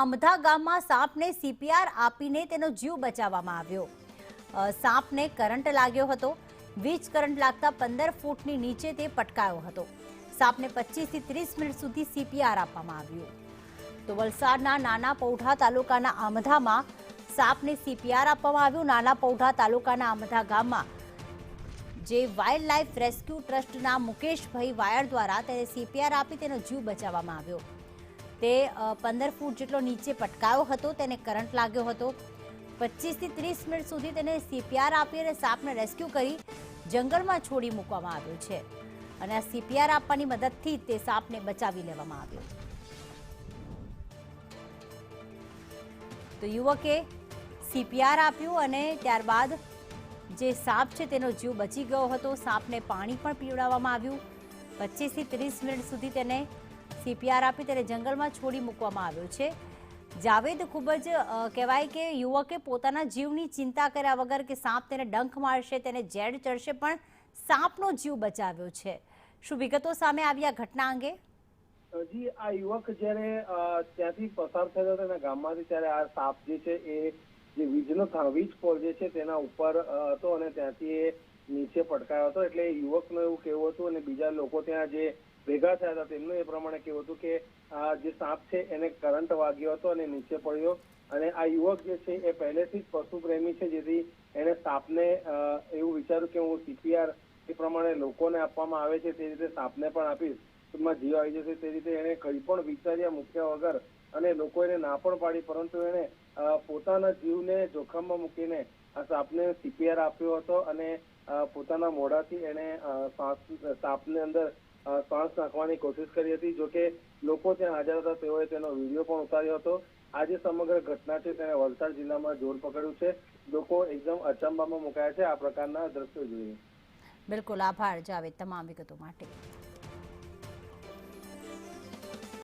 આમધા ગામમાં સાપને સીપીઆર આપીને તેનો જીવ બચાવવામાં આવ્યો। સાપને કરંટ લાગ્યો હતો। વીજ કરંટ લાગતા 15 ફૂટની નીચે તે પટકાયો હતો। સાપને 25 થી 30 મિનિટ સુધી સીપીઆર આપવામાં આવ્યું। તો વલસાડના નાના પૌઠા તાલુકાના આમધામાં સાપને સીપીઆર આપવામાં આવ્યું। નાના પૌઠા તાલુકાના આમધા ગામમાં જે વાઇલ્ડ લાઇફ રેસ્ક્યુ ટ્રસ્ટના મુકેશભાઈ વાયર દ્વારા તેને સીપીઆર આપી તેનો જીવ બચાવવામાં આવ્યો। તે 15 ફૂટ જેટલો નીચે પટકાયો હતો। તેને કરંટ લાગ્યો હતો। 25 થી 30 મિનિટ સુધી તેને સીપીઆર આપી અને સાપને રેસ્ક્યુ કરી જંગલમાં છોડી મૂકવામાં આવ્યો છે અને આ સીપીઆર આપવાની મદદથી તે સાપને બચાવી લેવામાં આવ્યો। તો યુવકે સીપીઆર આપ્યું અને ત્યારબાદ જે સાપ છે તેનો જીવ બચી ગયો હતો। સાપને પાણી પણ પીવડાવવામાં આવ્યું। 25 થી 30 મિનિટ સુધી તેને સીપીઆર આપી તેને જંગલમાં છોડી મૂકવામાં આવ્યો છે। જાવેદ, ખૂબ જ કહેવાય કે યુવકે પોતાના જીવની ચિંતા કર્યા વગર કે સાપ તેને ડંખ મારશે, તેને ઝેડ ચડશે, પણ સાપનો જીવ બચાવ્યો છે। શું વિગતો સામે આવી આ ઘટના અંગે? જી, આ યુવક જ્યારે ત્યાંથી પસાર થયો હતો એના ગામમાંથી, ત્યારે આ સાપ જે છે એ જે વીજ પોલ જે છે તેના ઉપર હતો અને ત્યાંથી એ નીચે પટકાયો હતો। એટલે યુવકનું એવું કહેવું હતું અને બીજા લોકો ત્યાં જે ભેગા થયા હતા તેમનું એ પ્રમાણે કહેવું હતું કે આ જે સાપ છે એને કરંટ વાગ્યો હતો અને નીચે પડ્યો। અને આ યુવક જે છે એ પહેલેથી જ પશુ પ્રેમી છે, જેથી એને સાપને એવું વિચાર્યું કે હું સીપીઆર એ પ્રમાણે લોકોને આપવામાં આવે છે તે રીતે સાપને પણ આપીશ, ટૂંકમાં જીવ આવી જશે, તે રીતે એને કંઈ પણ વિચાર્યા મૂક્યા વગર અને લોકો એને ના પણ પાડી, પરંતુ એને પોતાના જીવને જોખમમાં મૂકીને આ સાપને સીપીઆર આપ્યો હતો અને પોતાના મોઢાથી એને સાપને અંદર શ્વાસ નાખવાની કોશિશ કરી હતી। જોકે લોકો ત્યાં હાજર હતા તેઓએ તેનો વિડીયો પણ ઉતાર્યો હતો। આ જે સમગ્ર ઘટના છે તેને વલસાડ જિલ્લામાં જોર પકડ્યું છે। લોકો એકદમ અચંબામાં મુકાયા છે આ પ્રકારના દ્રશ્યો જોઈને। બિલકુલ, આભાર જાવેદ તમામ વિગતો માટે।